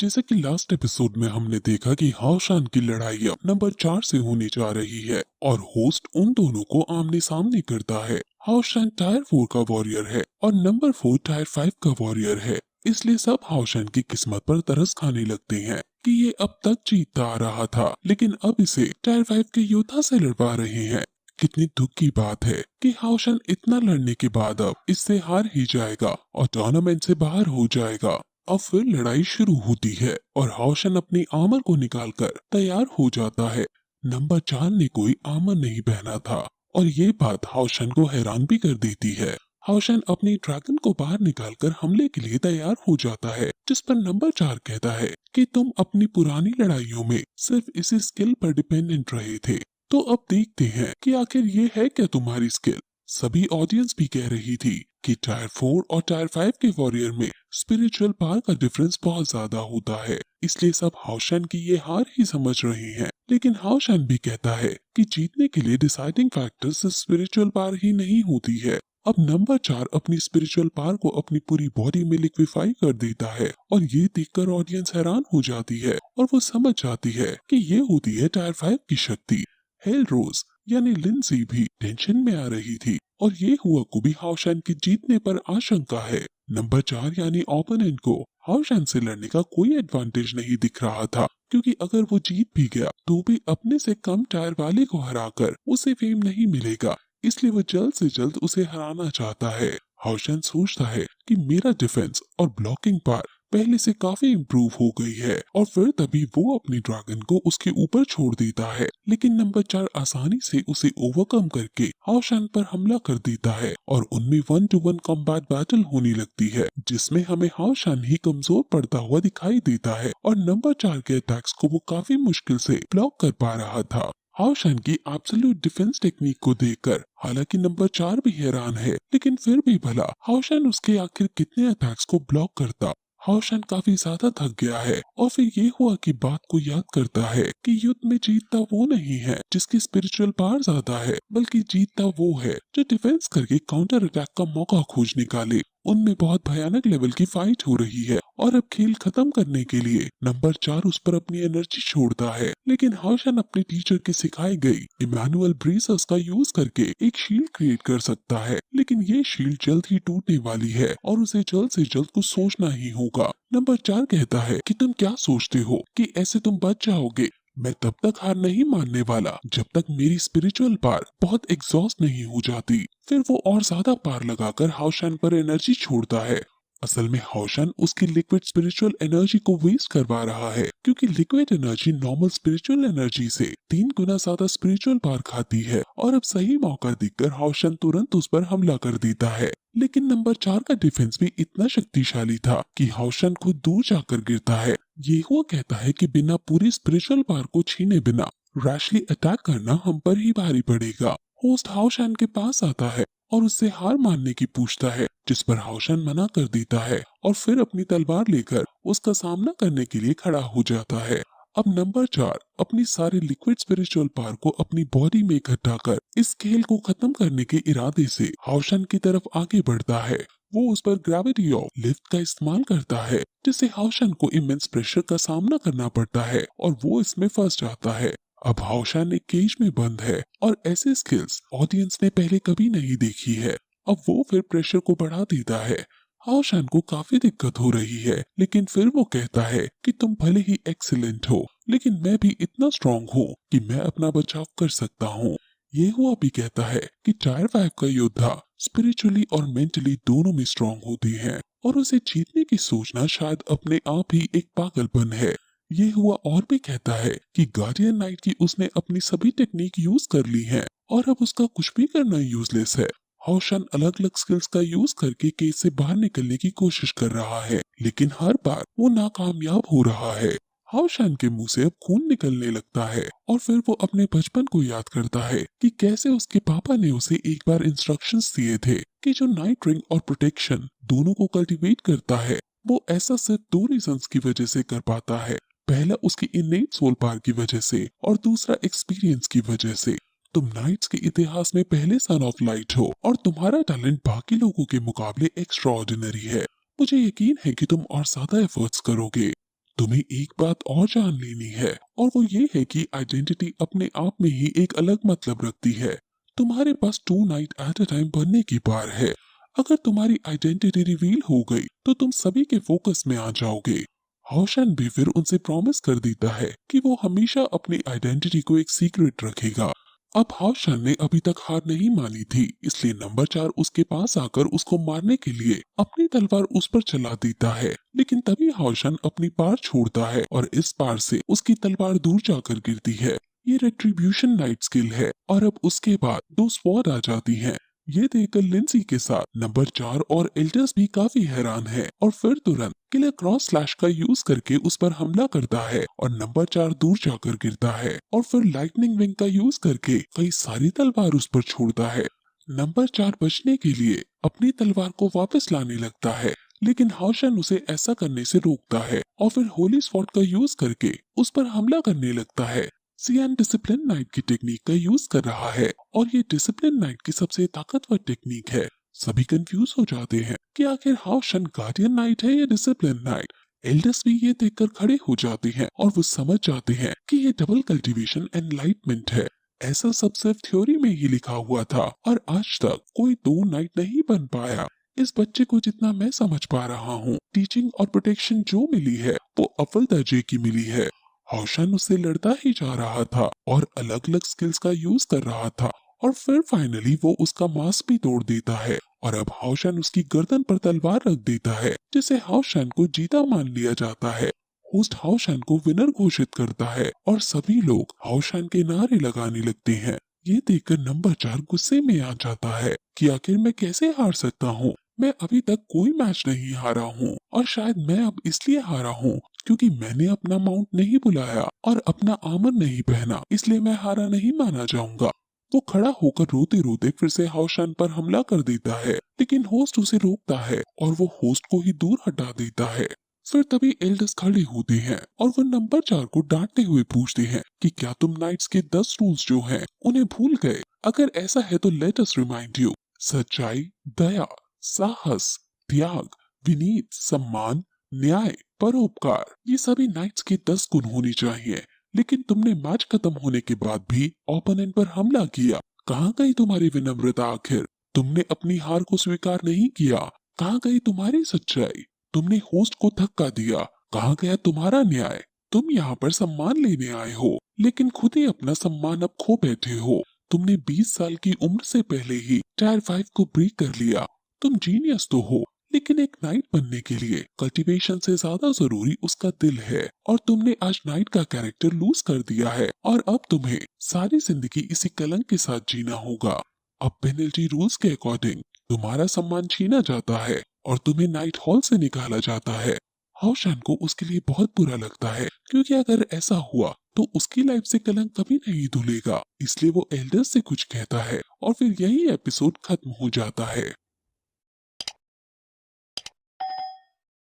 जैसे कि last episode में हमने देखा कि हाओशान की लड़ाई अब नंबर 4 से होने जा रही है और होस्ट उन दोनों को आमने सामने करता है। हाओशान टायर 4 का वॉरियर है और नंबर 4 टायर 5 का वॉरियर है। इसलिए सब हाओशान की किस्मत पर तरस खाने लगते हैं कि ये अब तक जीतता आ रहा था, लेकिन अब इसे टायर 5 के योद्धा से लड़वा रहे हैं। कितनी दुख की बात है कि हाओशान इतना लड़ने के बाद अब इससे हार ही जाएगा और टूर्नामेंट से बाहर हो जाएगा। अब फिर लड़ाई शुरू होती है और हाओशान अपनी आर्मर को निकालकर तैयार हो जाता है। नंबर 4 ने कोई आर्मर नहीं पहना था और ये बात हाओशान को हैरान भी कर देती है। हाओशान अपनी ड्रैगन को बाहर निकालकर हमले के लिए तैयार हो जाता है, जिस पर नंबर 4 कहता है कि तुम अपनी पुरानी लड़ाइयों में सिर्फ इसी स्किल पर डिपेंडेंट रहे थे, तो अब देखते हैं कि आखिर ये है क्या तुम्हारी स्किल। सभी ऑडियंस भी कह रही थी कि टायर 4 और टायर 5 के वॉरियर में स्पिरिचुअल पावर का डिफरेंस बहुत ज्यादा होता है, इसलिए सब हाओशान की ये हार ही समझ रहे हैं। लेकिन हाओशान भी कहता है कि जीतने के लिए डिसाइडिंग फैक्टर सिर्फ स्पिरिचुअल पावर ही नहीं होती है। अब नंबर 4 अपनी स्पिरिचुअल पावर को अपनी पूरी बॉडी में लिक्विफाई कर देता है और ये देखकर ऑडियंस हैरान हो जाती है और वो समझ जाती है कि ये होती है टायर 5 की शक्ति। हेल रोज यानी लिंसी भी टेंशन में आ रही थी और ये हुआ को भी हाओशान के जीतने पर आशंका है। नंबर 4 यानी ओपोनेंट को हाओशान से लड़ने का कोई एडवांटेज नहीं दिख रहा था, क्योंकि अगर वो जीत भी गया तो भी अपने से कम टायर वाले को हराकर उसे फेम नहीं मिलेगा, इसलिए वो जल्द से जल्द उसे हराना चाहता है। हाओशान सोचता है कि मेरा डिफेंस और ब्लॉकिंग पावर पहले से काफी इम्प्रूव हो गई है और फिर तभी वो अपनी ड्रैगन को उसके ऊपर छोड़ देता है, लेकिन नंबर 4 आसानी से उसे ओवरकम करके हाओशान पर हमला कर देता है और उनमें 1-to-1 कॉम्बैट बैटल होने लगती है, जिसमें हमें हाओशान ही कमजोर पड़ता हुआ दिखाई देता है और नंबर 4 के अटैक्स को वो काफी मुश्किल से ब्लॉक कर पा रहा था। हाओशान की एब्सोल्यूट डिफेंस टेक्निक को देखकर हालांकि नंबर 4 भी हैरान है, लेकिन फिर भी भला हाओशान उसके आखिर कितने अटैक्स को ब्लॉक करता। हाओशान काफी ज्यादा थक गया है और फिर ये हुआ कि बात को याद करता है कि युद्ध में जीतता वो नहीं है जिसकी स्पिरिचुअल पावर ज्यादा है, बल्कि जीतता वो है जो डिफेंस करके काउंटर अटैक का मौका खोज निकाले। उनमें बहुत भयानक लेवल की फाइट हो रही है और अब खेल खत्म करने के लिए नंबर 4 उस पर अपनी एनर्जी छोड़ता है, लेकिन हाओशान अपने टीचर के सिखाई गई इमैनुअल ब्रेसर्स का यूज करके एक शील्ड क्रिएट कर सकता है, लेकिन ये शील्ड जल्द ही टूटने वाली है और उसे जल्द से जल्द कुछ सोचना ही होगा। नंबर 4 कहता है कि तुम क्या सोचते हो कि ऐसे तुम बच जाओगे। मैं तब तक हार नहीं मानने वाला जब तक मेरी स्पिरिचुअल पावर बहुत एग्जॉस्ट नहीं हो जाती। फिर वो और ज्यादा पावर लगाकर हाओशान पर एनर्जी छोड़ता है। असल में हाओशान उसकी लिक्विड स्पिरिचुअल एनर्जी को वेस्ट करवा रहा है, क्योंकि liquid energy normal spiritual energy से 3 गुना ज्यादा स्पिरिचुअल पावर खाती है और अब सही मौका देखकर हाओशान तुरंत उस पर हमला कर देता है। लेकिन नंबर 4 का डिफेंस भी इतना शक्तिशाली था कि हाओशान खुद दूर जाकर गिरता है। ये हुआ कहता है कि बिना पूरी स्पिरिचुअल पावर को छीने बिना रैशली अटैक करना हम पर ही भारी पड़ेगा। होस्ट हाओशान के पास आता है और उससे हार मानने की पूछता है, जिस पर हाओशान मना कर देता है और फिर अपनी तलवार लेकर उसका सामना करने के लिए खड़ा हो जाता है। अब नंबर 4 अपनी सारी लिक्विड स्पिरिचुअल पावर को अपनी बॉडी में इकट्ठा कर इस खेल को खत्म करने के इरादे से हाओशान की तरफ आगे बढ़ता है। वो उस पर ग्रेविटी ऑफ लिफ्ट का इस्तेमाल करता है, जिससे हाओशान को इमेंस प्रेशर का सामना करना पड़ता है और वो इसमें फंस जाता है। अब हाओशान एक केज में बंद है और ऐसे स्किल्स ऑडियंस ने पहले कभी नहीं देखी है। अब वो फिर प्रेशर को बढ़ा देता है। हाओशान को काफी दिक्कत हो रही है, लेकिन फिर वो कहता है कि तुम भले ही एक्सीलेंट हो, लेकिन मैं भी इतना स्ट्रांग हूँ कि मैं अपना बचाव कर सकता हूँ। ये हुआ भी कहता है कि टायर 5 का योद्धा स्पिरिचुअली और मेंटली दोनों में स्ट्रांग होते हैं और उसे जीतने की सोचना शायद अपने आप ही एक पागलपन है। ये हुआ और भी कहता है कि गार्डियन नाइट की उसने अपनी सभी टेक्निक यूज कर ली है और अब उसका कुछ भी करना यूजलेस है। हाओशान अलग अलग स्किल्स का यूज करके केस से बाहर निकलने की कोशिश कर रहा है, लेकिन हर बार वो नाकामयाब हो रहा है। हाओशान के मुंह से अब खून निकलने लगता है और फिर वो अपने बचपन को याद करता है कि कैसे उसके पापा ने उसे एक बार इंस्ट्रक्शंस दिए थे कि जो नाइट रिंग और प्रोटेक्शन दोनों को कल्टीवेट करता है, वो ऐसा सिर्फ 2 रीजंस की वजह से कर पाता है। पहला उसकी इनेट सोल पावर की वजह से और दूसरा एक्सपीरियंस की वजह से। तुम नाइट्स के इतिहास में पहले सन ऑफ लाइट हो और तुम्हारा टैलेंट बाकी लोगों के मुकाबले एक्स्ट्राऑर्डिनरी है। मुझे यकीन है कि तुम और ज्यादा एफर्ट्स करोगे। तुम्हें एक बात और जान लेनी है, और वो ये है कि आइडेंटिटी अपने आप में ही एक अलग मतलब रखती है। तुम्हारे पास 2 नाइट एट अ टाइम बनने की पावर है। अगर तुम्हारी आइडेंटिटी रिवील हो गई तो तुम सभी के फोकस में आ जाओगे। हौशन भी फिर उनसे प्रॉमिस कर देता है कि वो हमेशा अपनी आइडेंटिटी को एक सीक्रेट रखेगा। अब हौशन ने अभी तक हार नहीं मानी थी, इसलिए नंबर 4 उसके पास आकर उसको मारने के लिए अपनी तलवार उस पर चला देता है। लेकिन तभी हौशन अपनी पार छोड़ता है और इस पार से उसकी तलवार दूर जाकर गिरती है। ये रेट्रीब्यूशन नाइट स्किल है, और अब उसके बाद 2 स्वॉर्ड आ जाती हैं। ये देखकर लिंसी के साथ नंबर 4 और एल्डर्स भी काफी हैरान है, और फिर तुरंत किलर क्रॉस स्लैश का यूज करके उस पर हमला करता है और नंबर 4 दूर जाकर गिरता है, और फिर लाइटनिंग विंग का यूज करके कई सारी तलवार उस पर छोड़ता है। नंबर 4 बचने के लिए अपनी तलवार को वापस लाने लगता है, लेकिन हौशन उसे ऐसा करने से रोकता है और फिर होली स्वॉर्ड का यूज करके उस पर हमला करने लगता है। सियान डिसिप्लिन नाइट की टेक्निक का यूज कर रहा है, और ये डिसिप्लिन नाइट की सबसे ताकतवर टेक्निक है। सभी कंफ्यूज हो जाते हैं कि आखिर हौशन गार्डियन नाइट है या डिसिप्लिन नाइट। एल्डर्स भी ये देखकर खड़े हो जाते हैं और वो समझ जाते हैं कि ये डबल कल्टीवेशन एनलाइटमेंट है। ऐसा सब सिर्फ थ्योरी में ही लिखा हुआ था, और आज तक कोई 2 नाइट नहीं बन पाया। इस बच्चे को जितना मैं समझ पा रहा हूँ, टीचिंग और प्रोटेक्शन जो मिली है वो अव्वल दर्जे की मिली है। हौशन उससे लड़ता ही जा रहा था और अलग अलग स्किल्स का यूज कर रहा था, और फिर फाइनली वो उसका मास्क भी तोड़ देता है, और अब हौशन उसकी गर्दन पर तलवार रख देता है, जिसे हौशन को जीता मान लिया जाता है। होस्ट हौशन को विनर घोषित करता है और सभी लोग हौशन के नारे लगाने लगते हैं। ये देखकर नंबर 4 गुस्से में आ जाता है कि आखिर मैं कैसे हार सकता हूँ। मैं अभी तक कोई मैच नहीं हारा हूँ, और शायद मैं अब इसलिए हारा हूँ क्योंकि मैंने अपना माउंट नहीं बुलाया और अपना आर्मर नहीं पहना, इसलिए मैं हारा नहीं माना जाऊंगा। वो खड़ा होकर रोते रोते फिर से हौशन पर हमला कर देता है, लेकिन होस्ट उसे रोकता है और वो होस्ट को ही दूर हटा देता है। फिर तभी एल्डर्स खड़े होते हैं और वो नंबर 4 को डांटते हुए पूछते हैं कि क्या तुम नाइट्स के 10 रूल्स जो हैं उन्हें भूल गए? अगर ऐसा है तो लेट अस रिमाइंड यू। सच्चाई, दया, साहस, त्याग, विनीत, सम्मान, न्याय, परोपकार, ये सभी नाइट्स के 10 गुण होने चाहिए। लेकिन तुमने मैच खत्म होने के बाद भी ओपोनेंट पर हमला किया। कहाँ गई तुम्हारी विनम्रता आखिर? तुमने अपनी हार को स्वीकार नहीं किया। कहाँ गई तुम्हारी सच्चाई? तुमने होस्ट को धक्का दिया। कहाँ गया तुम्हारा न्याय? तुम यहाँ पर सम्मान लेने आए हो, लेकिन खुद ही अपना सम्मान अब खो बैठे हो। तुमने 20 साल की उम्र से पहले ही टायर 5 को ब्रेक कर लिया। तुम जीनियस तो हो, लेकिन एक नाइट बनने के लिए कल्टीवेशन से ज्यादा जरूरी उसका दिल है, और तुमने आज नाइट का कैरेक्टर लूज कर दिया है, और अब तुम्हें सारी जिंदगी इसी कलंक के साथ जीना होगा। अब पेनल्टी रूल्स के अकॉर्डिंग तुम्हारा सम्मान छीना जाता है और तुम्हें नाइट हॉल से निकाला जाता है। हौशन को उसके लिए बहुत बुरा लगता है, क्योंकि अगर ऐसा हुआ तो उसकी लाइफ से कलंक कभी नहीं धुलेगा। इसलिए वो एल्डर्स से कुछ कहता है और फिर यही एपिसोड खत्म हो जाता है।